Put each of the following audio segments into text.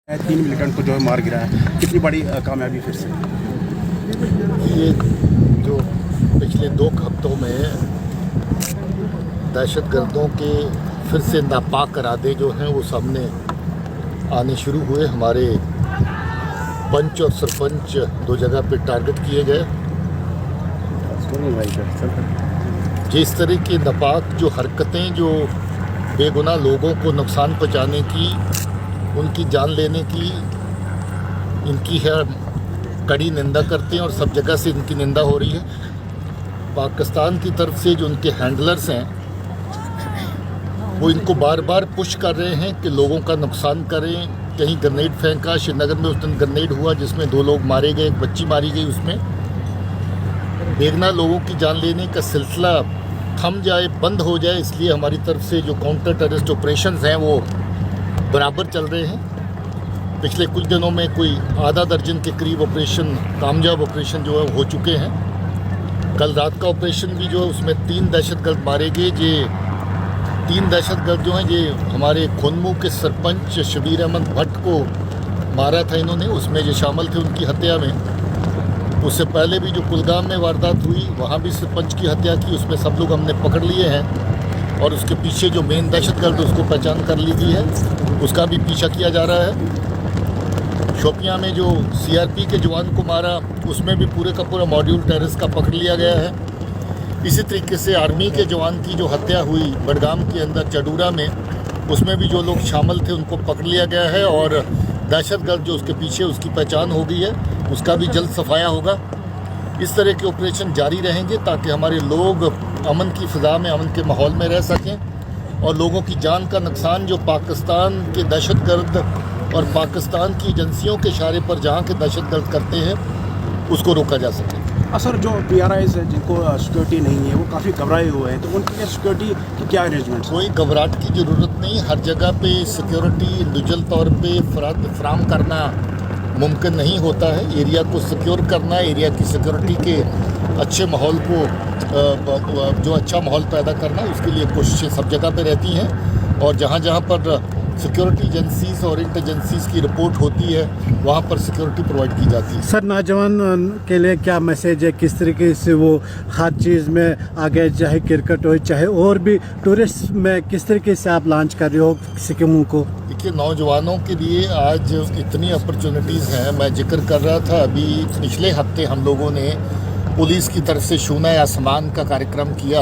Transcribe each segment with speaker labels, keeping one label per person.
Speaker 1: 3 militant को जो है मार गिराया, कितनी बड़ी कामयाबी फिर से।
Speaker 2: ये जो पिछले 2 हफ्तों में दहशतगर्दों के फिर से नापाक इरादे जो हैं वो सामने आने शुरू हुए। हमारे पंच और सरपंच 2 जगह पे टारगेट किए गए। जिस तरह की नापाक जो हरकतें जो बेगुनाह लोगों को नुकसान पहुंचाने की, उनकी जान लेने की, इनकी है कड़ी निंदा करते हैं और सब जगह से इनकी निंदा हो रही है। पाकिस्तान की तरफ से जो उनके हैंडलर्स हैं वो इनको बार बार पुश कर रहे हैं कि लोगों का नुकसान करें। कहीं ग्रेनेड फेंका, श्रीनगर में उस दिन ग्रेनेड हुआ जिसमें 2 लोग मारे गए, एक बच्ची मारी गई। उसमें बेगुनाह लोगों की जान लेने का सिलसिला थम जाए, बंद हो जाए, इसलिए हमारी तरफ से जो काउंटर टेररिस्ट ऑपरेशंस हैं वो बराबर चल रहे हैं। पिछले कुछ दिनों में कोई आधा दर्जन के करीब ऑपरेशन, कामयाब ऑपरेशन जो है हो चुके हैं। कल रात का ऑपरेशन भी जो है उसमें 3 दहशतगर्द मारे गए। ये 3 दहशतगर्द जो हैं ये हमारे खोनमू के सरपंच शबीर अहमद भट्ट को मारा था इन्होंने, उसमें जो शामिल थे उनकी हत्या में। उससे पहले भी जो कुलगाम में वारदात हुई वहाँ भी सरपंच की हत्या की, उसमें सब लोग हमने पकड़ लिए हैं और उसके पीछे जो मेन दहशतगर्द उसको पहचान कर ली गई है, उसका भी पीछा किया जा रहा है। शोपियां में जो सीआरपी के जवान को मारा उसमें भी पूरे का पूरा मॉड्यूल टेररिस्ट का पकड़ लिया गया है। इसी तरीके से आर्मी के जवान की जो हत्या हुई बडगाम के अंदर चडूरा में, उसमें भी जो लोग शामिल थे उनको पकड़ लिया गया है और दहशतगर्द जो उसके पीछे उसकी पहचान हो गई है, उसका भी जल्द सफाया होगा। इस तरह के ऑपरेशन जारी रहेंगे ताकि हमारे लोग अमन की फ़िज़ा में, अमन के माहौल में रह सकें और लोगों की जान का नुकसान जो पाकिस्तान के दहशतगर्द और पाकिस्तान की एजेंसियों के इशारे पर जहाँ के दहशतगर्द करते हैं उसको रोका जा सके।
Speaker 1: सर, जो PRIs है जिनको सिक्योरिटी नहीं है वो काफ़ी घबराए हुए हैं, तो उनके लिए सिक्योरिटी की क्या अरेंजमेंट?
Speaker 2: कोई घबराहट की ज़रूरत नहीं। हर जगह पे सिक्योरिटी इंडिविजुअल तौर पे फराहम करना मुमकिन नहीं होता है। एरिया को सिक्योर करना, एरिया की सिक्योरिटी के अच्छे माहौल को जो अच्छा माहौल पैदा करना, उसके लिए कोशिशें सब जगह पे रहती हैं और जहाँ जहाँ पर सिक्योरिटी एजेंसीज़ और इंटेलिजेंसीज़ की रिपोर्ट होती है वहाँ पर सिक्योरिटी प्रोवाइड की जाती है।
Speaker 3: सर, नौजवान के लिए क्या मैसेज है, किस तरीके से वो हर चीज़ में आगे, चाहे क्रिकेट हो चाहे और भी टूरिस्ट में, किस तरीके से आप लॉन्च कर रहे हो स्कीमों को?
Speaker 2: देखिए, नौजवानों के लिए आज इतनी अपॉर्चुनिटीज़ हैं। मैं जिक्र कर रहा था अभी पिछले हफ्ते हम लोगों ने पुलिस की तरफ से शूना आसमान का कार्यक्रम किया।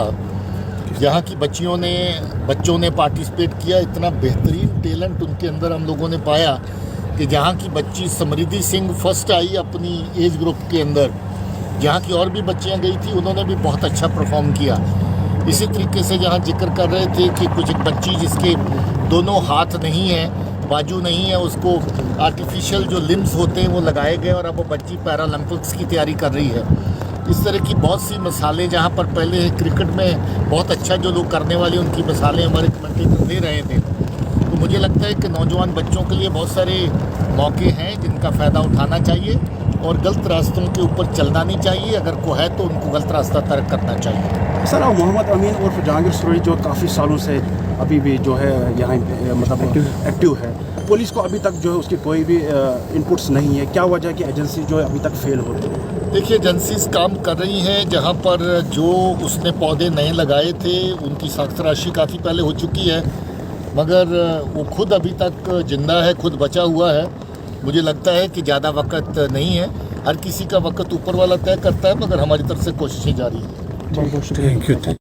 Speaker 2: यहाँ की बच्चों ने पार्टिसिपेट किया। इतना बेहतरीन टैलेंट उनके अंदर हम लोगों ने पाया कि जहाँ की बच्ची समृद्धि सिंह फर्स्ट आई अपनी एज ग्रुप के अंदर, जहाँ की और भी बच्चियाँ गई थी उन्होंने भी बहुत अच्छा परफॉर्म किया। इसी तरीके से जहाँ जिक्र कर रहे थे कि कुछ एक बच्ची जिसके दोनों हाथ नहीं हैं, बाजू नहीं है, उसको आर्टिफिशियल जो लिम्स होते हैं वो लगाए गए और अब वो बच्ची पैरालंपिक्स की तैयारी कर रही है। इस तरह की बहुत सी मिसालें, जहाँ पर पहले क्रिकेट में बहुत अच्छा जो लोग करने वाले उनकी मिसालें हमारे कमेंटेटर दे रहे थे। तो मुझे लगता है कि नौजवान बच्चों के लिए बहुत सारे मौके हैं जिनका फ़ायदा उठाना चाहिए और गलत रास्तों के ऊपर चलना नहीं चाहिए। अगर को है तो उनको गलत रास्ता तर्क करना चाहिए।
Speaker 1: सर, मोहम्मद अमीन और जहांगीर सुरई जो काफ़ी सालों से अभी भी जो है यहाँ मतलब एक्टिव है, पुलिस को अभी तक जो है उसकी कोई भी इनपुट्स नहीं है, क्या वजह कि एजेंसी जो है अभी तक फेल हो रही है?
Speaker 2: देखिए, एजेंसीज काम कर रही हैं। जहाँ पर जो उसने पौधे नए लगाए थे उनकी सख्त राशि काफ़ी पहले हो चुकी है, मगर वो खुद अभी तक जिंदा है, खुद बचा हुआ है। मुझे लगता है कि ज़्यादा वक्त नहीं है। हर किसी का वक्त ऊपर वाला तय करता है, मगर हमारी तरफ से कोशिशें जारी हैं।
Speaker 3: Thank you.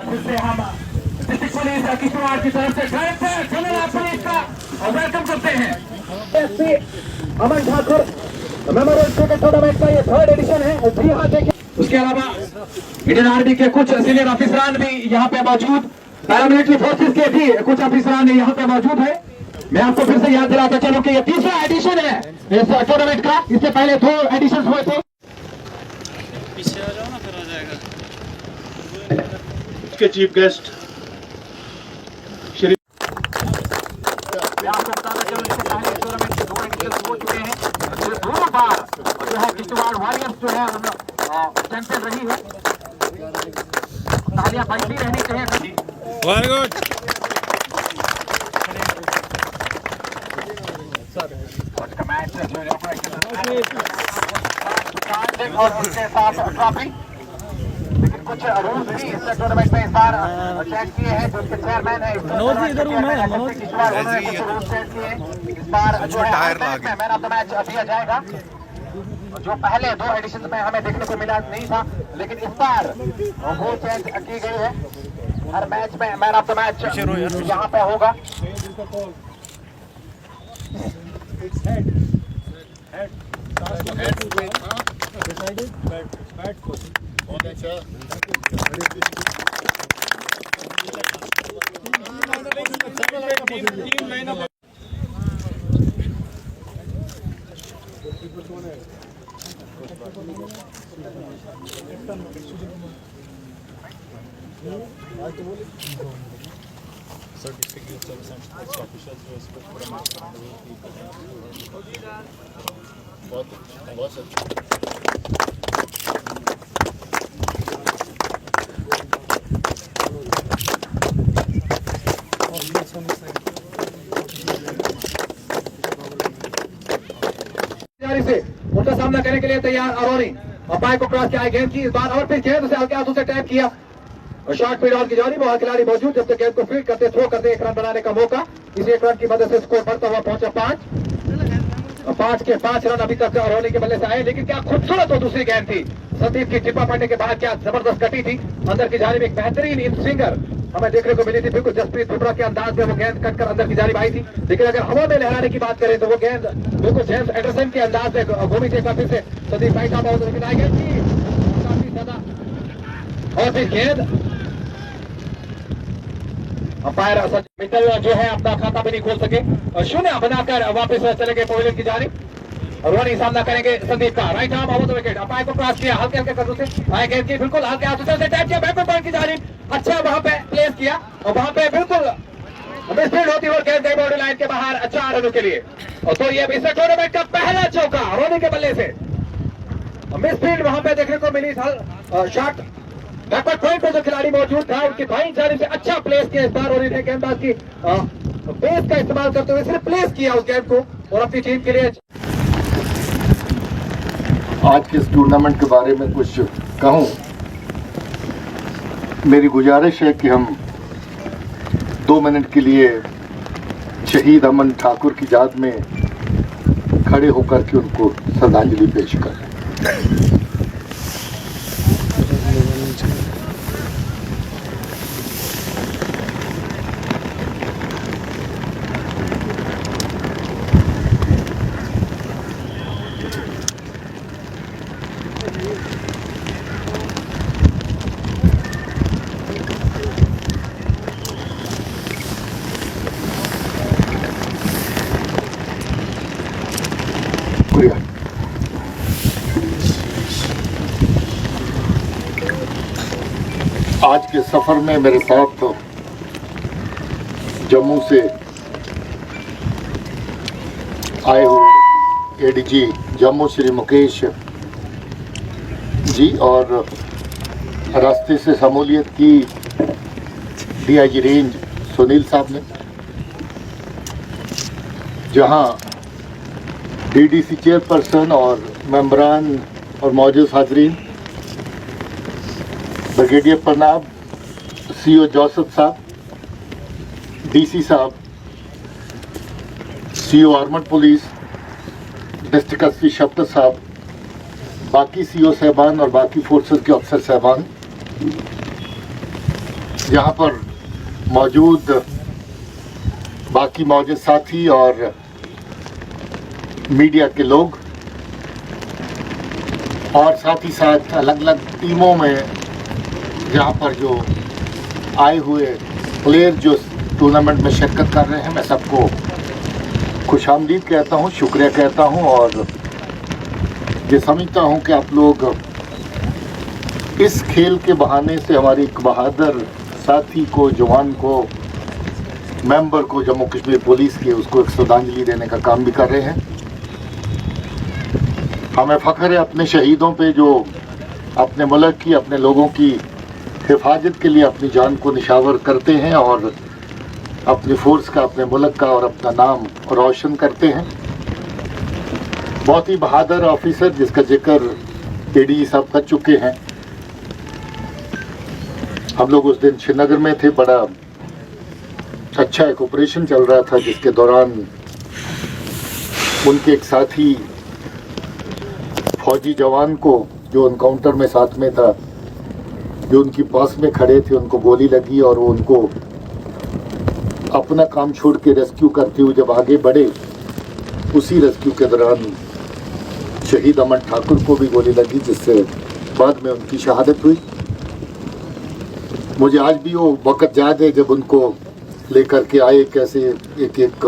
Speaker 4: जिससे हम डिस्ट्रिक्ट पुलिस किशोर की तरफ से जनरल पुलिस का वेलकम करते हैं। एसपी अमन ठाकुर मेमोरियल क्रिकेट टूर्नामेंट का ये 3rd एडिशन है। जी हाँ, देखिए उसके अलावा इंडियन आर्मी के कुछ सीनियर अफसरान भी यहाँ पे मौजूद, पैरामिलिट्री फोर्सेस के भी कुछ अफसरान यहाँ पे मौजूद है। मैं आपको फिर से याद दिलाता चलूं कि ये 3रा एडिशन है इस टूर्नामेंट का। इससे पहले 2 एडिशन हुए थे।
Speaker 5: पीछे आ जाओ ना, फिर आ जाएगा।
Speaker 1: के चीफ गेस्ट श्री
Speaker 4: मैं आपको बताना चलूं, इससे पहले टूर्नामेंट के 2 एडिशन हो चुके हैं। ये दोनों बार जो है किश्तवाड़ वॉरियर्स जो है चैंपियन रही है। तालियां बजती रहनी चाहिए।
Speaker 5: Very good.
Speaker 4: और उसके साथ ट्रॉफी, लेकिन कुछ रूल्स भी इस टूर्नामेंट में इस बार चेक किए हैं। जो इसके चेयरमैन है इस बार जो है मैन ऑफ द मैच दिया जाएगा, जो पहले 2 एडिशन में हमें देखने को मिला नहीं था, लेकिन इस बार वो चेंज की गई है। हर मैच में मैन ऑफ द मैच यहाँ पे होगा।
Speaker 2: बहुत अच्छा।
Speaker 4: से उनका सामना करने के लिए तैयार अरोनी अंपायर को क्रॉस किया गेंद की इस बार और फिर गेंद से हल्के हाथों से टैप किया और शॉर्ट फील्ड ऑन की जानी बहुत खिलाड़ी मौजूद, जब तक गेंद को फील्ड करते थ्रो करते 1 रन बनाने का मौका। इस 1 रन की मदद से स्कोर बढ़ता हुआ पहुंचा 5 के 5 रन अभी तक अरोनी के बल्ले से आए। लेकिन क्या खूबसूरत वो दूसरी गेंद थी, संदीप की टिप्पा पड़ने के बाद क्या जबरदस्त कटी थी। अंदर की जानिब एक बेहतरीन इन स्विंगर हमें देखने को मिली थी। बिल्कुल जसप्रीत बुमराह के अंदाज में वो गेंद कट कर अंदर की जानिब आई थी, लेकिन अगर हवा में लहराने की बात करें तो वो गेंद बिल्कुल जेम्स एंडरसन के अंदाज में घूमी थी। फिर से संदीप भाई साहब बहुत लेकिन आई गेंद थी काफी ज्यादा, और फिर गेंद अंपायर मित्तल जो है अपना खाता भी नहीं खोल सके और शून्य बनाकर वापस चले गए पवेलियन की जानिब। रोनी सामना करेंगे संदीप का, right arm over the wicket, umpire को क्रॉस किया हल्के हल्के कदमों से, आए गेंद की बिल्कुल हल्के हाथों से टैप किया बैकवर्ड पॉइंट की जानिब, अच्छा वहां पे प्लेस किया और वहां पे बिल्कुल मिसफील्ड होती हुई गेंद गई बाउंड्री लाइन के बाहर 4 रनों के लिए। और तो ये इस टूर्नामेंट का पहला चौका रोनी के बल्ले से। मिसफील्ड वहां पे देखने को मिली, शॉट बैकवर्ड पॉइंट पे जो खिलाड़ी मौजूद था उनकी बाईं जानिब से अच्छा प्लेस किया इस बार रोनी ने, गेंदबाज की बेस का इस्तेमाल करते हुए सिर्फ प्लेस किया उस गेंद को और अपनी टीम के लिए।
Speaker 2: आज के इस टूर्नामेंट के बारे में कुछ कहूं, मेरी गुजारिश है कि हम 2 मिनट के लिए शहीद अमन ठाकुर की याद में खड़े होकर के उनको श्रद्धांजलि पेश करें। शुक्रिया। आज के सफर में मेरे साथ तो जम्मू से आए हुए एडीजी जम्मू श्री मुकेश जी और रास्ते से शमूलियत की डीआईजी रेंज सुनील साहब ने, जहां डीडीसी चेयरपर्सन और मेंबरान और मौजूद हाजरीन, ब्रिगेडियर प्रणाब, सीओ जोसेफ साहब, डीसी साहब, CO armed police, district SP शब्द साहब, बाकी सीओ साहबान और बाकी फोर्सेस के अफसर साहबान, यहाँ पर मौजूद बाकी मौजूद साथी और मीडिया के लोग, और साथ ही साथ अलग अलग टीमों में यहाँ पर जो आए हुए प्लेयर जो टूर्नामेंट में शिरकत कर रहे हैं, मैं सबको खुशामदीद कहता हूँ, शुक्रिया कहता हूँ और ये समझता हूँ कि आप लोग इस खेल के बहाने से हमारे एक बहादुर साथी को, जवान को, मेंबर को जम्मू कश्मीर पुलिस के, उसको एक श्रद्धांजलि देने का काम भी कर रहे हैं। हमें फ़ख्र है अपने शहीदों पे जो अपने मुल्क की, अपने लोगों की हिफाजत के लिए अपनी जान को निशावर करते हैं और अपनी फोर्स का, अपने मुल्क का और अपना नाम रोशन करते हैं। बहुत ही बहादुर ऑफिसर जिसका जिक्र एडीजी साहब कर चुके हैं। हम लोग उस दिन श्रीनगर में थे, बड़ा अच्छा एक ऑपरेशन चल रहा था जिसके दौरान उनके एक साथी फौजी जवान को जो एनकाउंटर में साथ में था, जो उनके पास में खड़े थे, उनको गोली लगी और वो उनको अपना काम छोड़ के रेस्क्यू करते हुए जब आगे बढ़े, उसी रेस्क्यू के दौरान शहीद अमन ठाकुर को भी गोली लगी जिससे बाद में उनकी शहादत हुई। मुझे आज भी वो वक़्त याद है जब उनको लेकर के आए, कैसे एक एक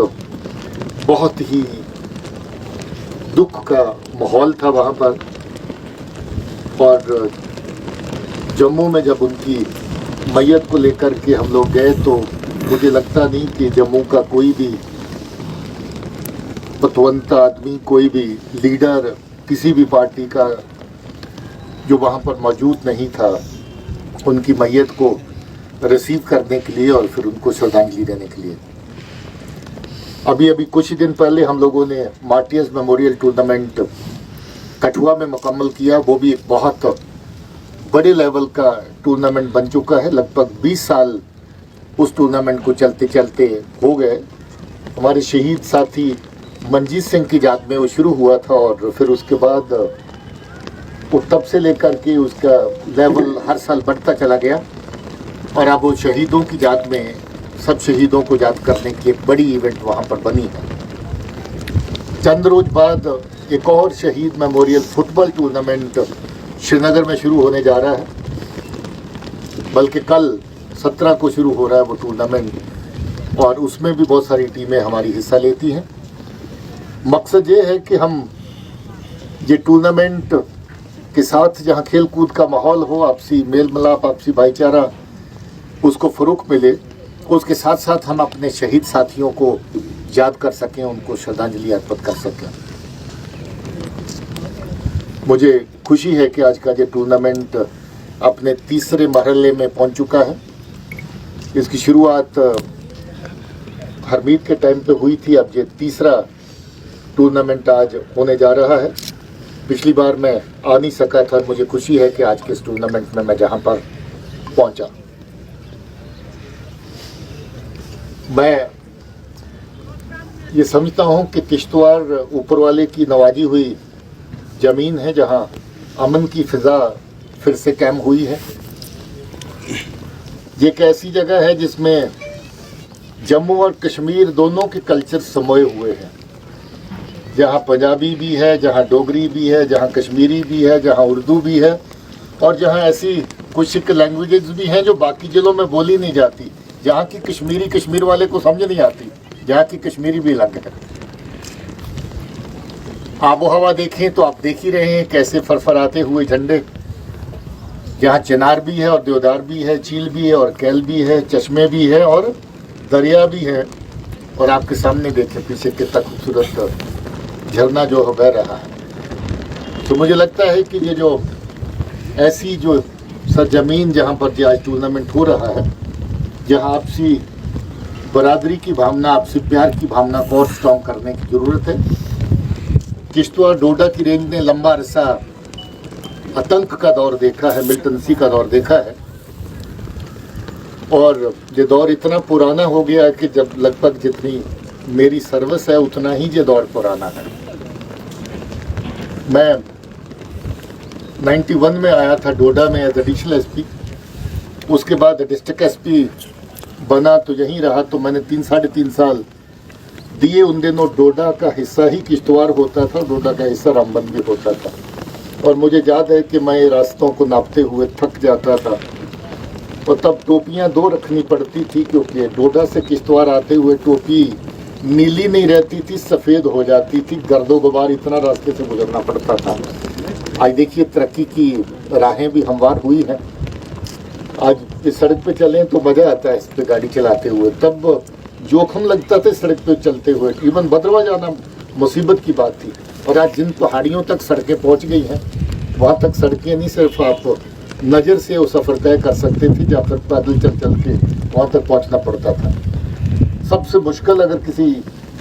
Speaker 2: बहुत ही दुख का माहौल था वहाँ पर। और जम्मू में जब उनकी मैयत को लेकर के हम लोग गए तो मुझे लगता नहीं कि जम्मू का कोई भी पतवंता आदमी, कोई भी लीडर किसी भी पार्टी का जो वहाँ पर मौजूद नहीं था उनकी मैयत को रिसीव करने के लिए और फिर उनको श्रद्धांजलि देने के लिए। अभी अभी कुछ ही दिन पहले हम लोगों ने मार्टियर्स मेमोरियल टूर्नामेंट कठुआ में मुकम्मल किया। वो भी एक बहुत बड़े लेवल का टूर्नामेंट बन चुका है। लगभग 20 साल उस टूर्नामेंट को चलते चलते हो गए। हमारे शहीद साथी मनजीत सिंह की याद में वो शुरू हुआ था और फिर उसके बाद वो तब से लेकर के उसका लेवल हर साल बढ़ता चला गया और अब वो शहीदों की याद में सब शहीदों को याद करने की एक बड़ी इवेंट वहाँ पर बनी है। चंद रोज बाद एक और शहीद मेमोरियल फुटबॉल टूर्नामेंट श्रीनगर में शुरू होने जा रहा है, बल्कि कल 17 को शुरू हो रहा है वो टूर्नामेंट, और उसमें भी बहुत सारी टीमें हमारी हिस्सा लेती हैं। मकसद ये है कि हम ये टूर्नामेंट के साथ जहाँ खेल कूद का माहौल हो, आपसी मेल मिलाप, आपसी भाईचारा, उसको फ़रोग़ मिले, उसके साथ साथ हम अपने शहीद साथियों को याद कर सकें, उनको श्रद्धांजलि अर्पित कर सकें। मुझे खुशी है कि आज का ये टूर्नामेंट अपने तीसरे मरहले में पहुंच चुका है। इसकी शुरुआत हरमीत के टाइम पे हुई थी, अब ये तीसरा टूर्नामेंट आज होने जा रहा है। पिछली बार मैं आ नहीं सका था, मुझे खुशी है कि आज के इस टूर्नामेंट में मैं जहां पर पहुंचा। मैं ये समझता हूं कि किश्तवाड़ ऊपर वाले की नवाजी हुई ज़मीन है जहां अमन की फ़िज़ा फिर से कायम हुई है। ये एक ऐसी जगह है जिसमें जम्मू और कश्मीर दोनों के कल्चर समोए हुए हैं, जहाँ पंजाबी भी है, जहाँ डोगरी भी है, जहाँ कश्मीरी भी है, जहाँ उर्दू भी है, और जहाँ ऐसी कुछ एक लैंग्वेजेस भी हैं जो बाकी जिलों में बोली नहीं जाती, जहाँ की कश्मीरी कश्मीर वाले को समझ नहीं आती, जहाँ की कश्मीरी भी अलग है। आबो हवा देखें तो आप देख ही रहे हैं कैसे फरफराते हुए झंडे, जहाँ चिनार भी है और देवदार भी है, चील भी है और कैल भी है, चश्मे भी है और दरिया भी है, और आपके सामने देखें पीछे कितना खूबसूरत झरना जो बह रहा है। तो मुझे लगता है कि ये जो ऐसी जो सरजमीन जहाँ पर जो आज टूर्नामेंट हो रहा है, जहाँ आपसी बरादरी की भावना, आपसी प्यार की भावना को और स्ट्रॉन्ग करने की ज़रूरत है। किश्तवाड़ डोडा की रेंज ने लंबा अरसा आतंक का दौर देखा है, मिलिटेंसी का दौर देखा है, और ये दौर इतना पुराना हो गया है कि जब लगभग जितनी मेरी सर्विस है उतना ही ये दौर पुराना है। मैं 91 में आया था डोडा में एज एडिशनल एसपी, उसके बाद डिस्ट्रिक्ट एसपी बना तो यहीं रहा, तो मैंने 3-3.5 साल दिए। उन दिनों डोडा का हिस्सा ही किश्तवाड़ होता था, डोडा का हिस्सा रामबन भी होता था, और मुझे याद है कि मैं रास्तों को नापते हुए थक जाता था, और तब टोपियां 2 रखनी पड़ती थी, क्योंकि डोडा से किश्तवाड़ आते हुए टोपी नीली नहीं रहती थी, सफ़ेद हो जाती थी, गर्दो गुबार इतना रास्ते से गुजरना पड़ता था। आज देखिए तरक्की की राहें भी हमवार हुई हैं। आज इस सड़क पे चलें तो मज़ा आता है इस पे गाड़ी चलाते हुए, तब जोखम लगता था सड़क पे चलते हुए, इवन भद्रवाह जाना मुसीबत की बात थी। और आज जिन पहाड़ियों तक सड़कें पहुंच गई हैं, वहाँ तक सड़कें नहीं सिर्फ आप नज़र से वो सफ़र तय कर सकते थे, जहाँ तक पैदल चल चल के वहाँ तक पहुँचना पड़ता था। सबसे मुश्किल अगर किसी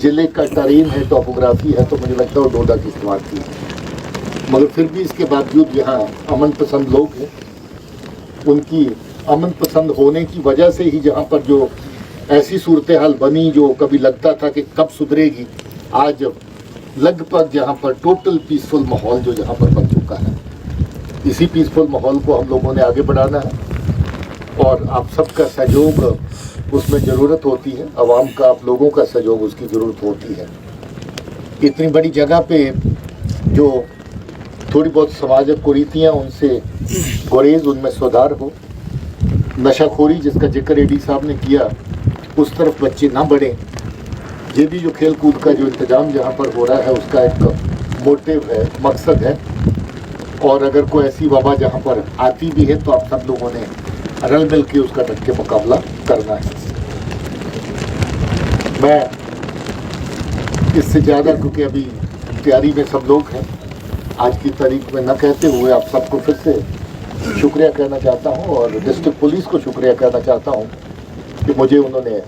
Speaker 2: ज़िले का टरीन है, टोपोग्राफी है, तो मुझे लगता है वो डोडा किश्तवाड़ की है। मगर फिर भी इसके बावजूद यहाँ अमन पसंद लोग हैं, उनकी अमन पसंद होने की वजह से ही जहाँ पर जो ऐसी सूरत हाल बनी जो कभी लगता था कि कब सुधरेगी, आज लगभग जहाँ पर टोटल पीसफुल माहौल जो जहाँ पर बन चुका है। इसी पीसफुल माहौल को हम लोगों ने आगे बढ़ाना है, और आप सबका सहयोग उसमें ज़रूरत होती है, आवाम का, आप लोगों का सहयोग उसकी ज़रूरत होती है। इतनी बड़ी जगह पे जो थोड़ी बहुत समाजक कुरीतियाँ उनसे गुरेज, उनमें सुधार हो, नशाखोरी जिसका जिक्र एडी साहब ने किया उस तरफ बच्चे ना बढ़ें, ये भी जो खेल कूद का जो इंतज़ाम जहाँ पर हो रहा है उसका एक मोटिव है, मकसद है। और अगर कोई ऐसी वबा जहाँ पर आती भी है तो आप सब लोगों ने रल मिल के उसका डट के मुकाबला करना है। मैं इससे ज़्यादा, क्योंकि अभी तैयारी में सब लोग हैं, आज की तारीख में न कहते हुए आप सबको फिर से शुक्रिया कहना चाहता हूँ, और डिस्ट्रिक्ट पुलिस को शुक्रिया कहना चाहता हूँ कि मुझे उन्होंने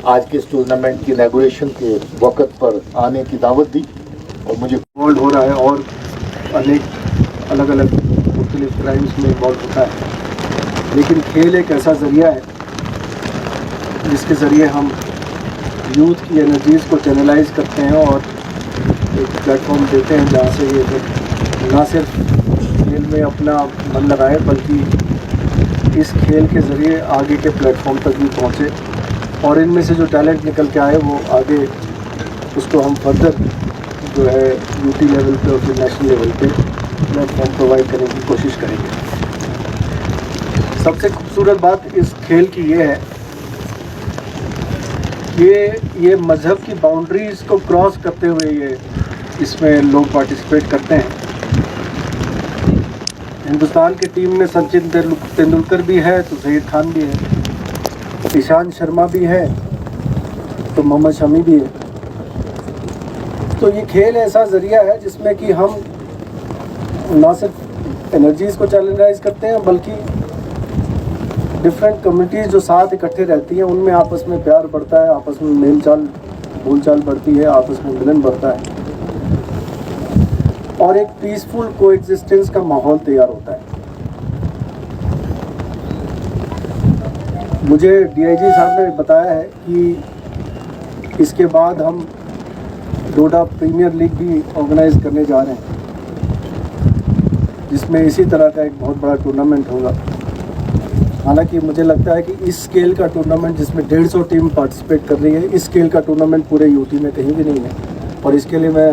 Speaker 2: आज के इस टूर्नामेंट की इनॉग्रेशन के वक्त पर आने की दावत दी, और मुझे
Speaker 1: इन्वॉल्व हो रहा है और अनेक अलग अलग मुख्तलिफ क्राइम्स में इन्वॉल्व होता है। लेकिन खेल एक ऐसा ज़रिया है जिसके ज़रिए हम यूथ की एनर्जीज़ को चैनलाइज करते हैं और एक प्लेटफॉर्म देते हैं जहाँ से ये ना सिर्फ खेल में अपना मन लगाए, बल्कि
Speaker 6: इस खेल के ज़रिए आगे के प्लेटफॉर्म तक भी पहुँचे और इनमें से जो टैलेंट निकल के आए वो आगे उसको हम फर्दर जो है यूटी लेवल पे और फिर नेशनल लेवल पे प्लेटफॉर्म प्रोवाइड करने की कोशिश करेंगे। सबसे खूबसूरत बात इस खेल की ये है, ये मज़हब की बाउंड्रीज़ को क्रॉस करते हुए ये इसमें लोग पार्टिसिपेट करते हैं। हिंदुस्तान की टीम में सचिन तेंदुलकर भी है तो ज़हीर खान भी है, ईशांत शर्मा भी है तो मोहम्मद शमी भी है। तो ये खेल ऐसा ज़रिया है जिसमें कि हम ना सिर्फ एनर्जीज़ को चैलेंजाइज करते हैं बल्कि डिफरेंट कम्युनिटीज़ जो साथ इकट्ठे रहती हैं उनमें आपस में प्यार बढ़ता है, आपस में मेल चाल बोलचाल बढ़ती है, आपस में मिलन बढ़ता है और एक पीसफुल कोएग्जिस्टेंस का माहौल तैयार होता है। मुझे डीआईजी साहब ने बताया है कि इसके बाद हम डोडा प्रीमियर लीग भी ऑर्गेनाइज करने जा रहे हैं जिसमें इसी तरह का एक बहुत बड़ा टूर्नामेंट होगा। हालांकि मुझे लगता है कि इस स्केल का टूर्नामेंट जिसमें 150 टीम पार्टिसिपेट कर रही है, इस स्केल का टूर्नामेंट पूरे यूटी में कहीं भी नहीं है और इसके लिए मैं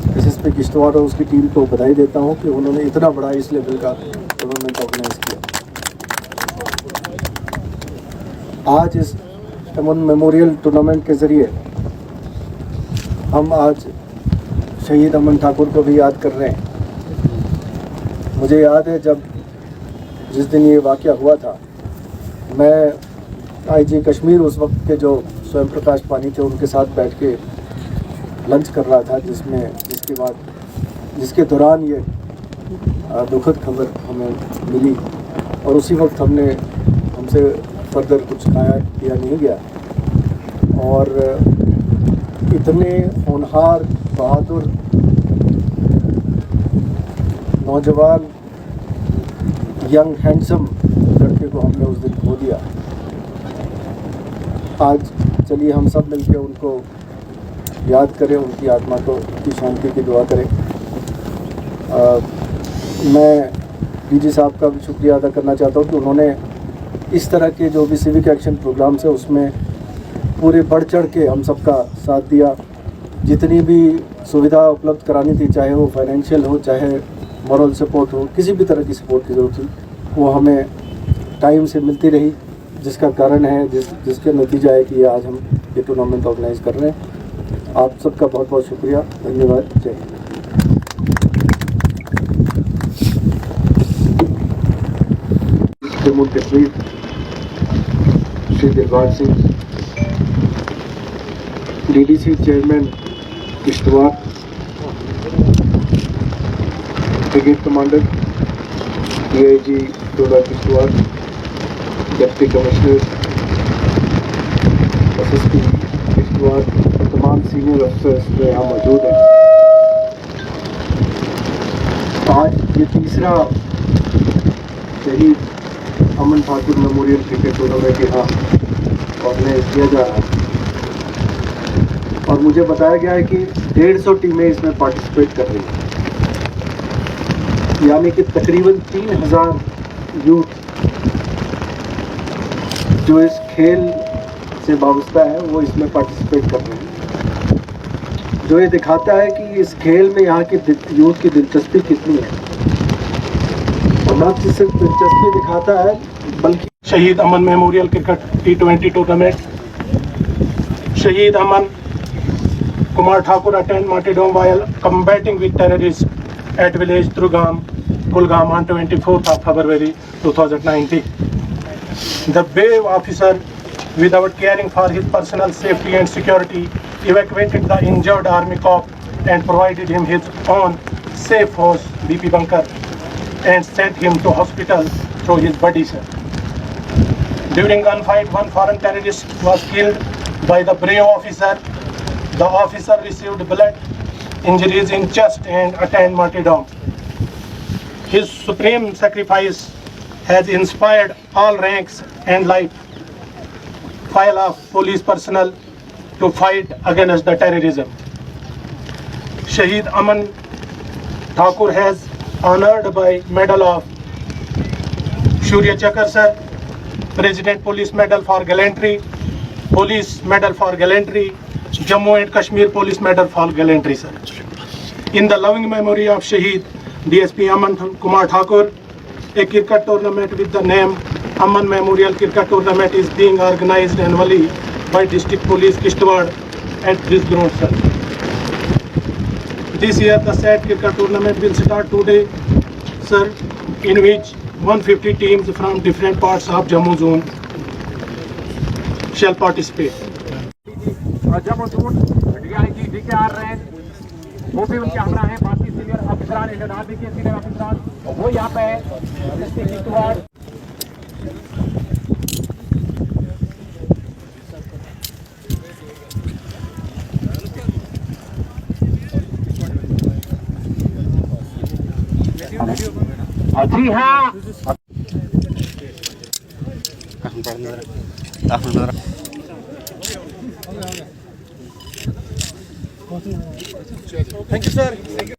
Speaker 6: एसएसपी किश्तवाड़ और उसकी टीम को बधाई देता हूं कि उन्होंने इतना बड़ा इस लेवल का टूर्नामेंट ऑर्गेनाइज किया। आज इस अमन मेमोरियल टूर्नामेंट के ज़रिए हम आज शहीद अमन ठाकुर को भी याद कर रहे हैं। मुझे याद है जब जिस दिन ये वाक़या हुआ था, मैं आईजी कश्मीर उस वक्त के जो स्वयं प्रकाश पानी थे उनके साथ बैठ के लंच कर रहा था जिसके दौरान ये दुखद खबर हमें मिली और उसी वक्त हमसे फर्दर कुछ खाया किया नहीं गया और इतने होनहार बहादुर नौजवान यंग हैंडसम लड़के को हमने उस दिन खो दिया। आज चलिए हम सब मिलकर उनको याद करें, उनकी आत्मा को की शांति की दुआ करें। मैं डीजी साहब का भी शुक्रिया अदा करना चाहता हूँ कि उन्होंने इस तरह के जो भी सिविक एक्शन प्रोग्राम्स है उसमें पूरे बढ़ चढ़ के हम सबका साथ दिया। जितनी भी सुविधा उपलब्ध करानी थी, चाहे वो फाइनेंशियल हो, चाहे मॉरल सपोर्ट हो, किसी भी तरह की सपोर्ट की ज़रूरत थी, वो हमें टाइम से मिलती रही, जिसका कारण है जिसके नतीजा है कि आज हम ये टूर्नामेंट ऑर्गेनाइज कर रहे हैं। आप सबका बहुत बहुत शुक्रिया, धन्यवाद, जय Hind. Jammu Kashmir Shri Dilbag Singh, DDC chairman Kishtwar, brigade commander DIG Doda Kishtwar, deputy commissioner SSP Kishtwar, तमाम सीनियर अफसर्स जो यहाँ मौजूद हैं। आज ये तीसरा शहीद अमन ठाकुर मेमोरियल क्रिकेट टूर्नामेंट यहाँ ऑर्गेनाइज किया जा रहा है और मुझे बताया गया है कि 150 टीमें इसमें पार्टिसिपेट कर रही हैं, यानी कि तकरीबन 3000 यूथ जो इस खेल से वाबस्ता है वो इसमें पार्टिसिपेट कर रहे हैं, जो ये दिखाता है कि इस खेल में यहाँ की यूथ की दिलचस्पी कितनी है और न सिर्फ दिलचस्पी दिखाता है बल्कि
Speaker 7: शहीद अमन मेमोरियल क्रिकेट T20 टूर्नामेंट। शहीद अमन Kumar Thakur attend martyrdom while combating with terrorists at village Trugam, Kulgam on 24th of February 2019. The brave officer, without caring for his personal safety and security, evacuated the injured army cop and provided him his own safe house BP bunker and sent him to hospital through his buddy, sir. During gunfight, one foreign terrorist was killed by the brave officer. The officer received blood injuries in chest and attained martyrdom. His supreme sacrifice has inspired all ranks and life file of police personnel to fight against the terrorism. Shahid Aman Thakur has honored by Medal of Shurya Chakar sir, President Police Medal for Gallantry, Police Medal for Gallantry, Jammu and Kashmir Police Medal for Gallantry sir. In the loving memory of Shaheed DSP Aman Kumar Thakur, a cricket tournament with the name Aman Memorial Cricket Tournament is being organized annually by District Police Kishtwar at this ground sir. This year the said cricket tournament will start today sir, in which 150 teams from different parts of Jammu zone shall participate.
Speaker 4: Jammu zone DIG DKR rank वो भी उनके हमरा हैं, बाकी senior अफसरान, Indian army के senior अफसरान वो यहाँ पे है। डिस्ट्रिक्ट किश्तवाड़ जी हाँ
Speaker 1: Thank you, sir.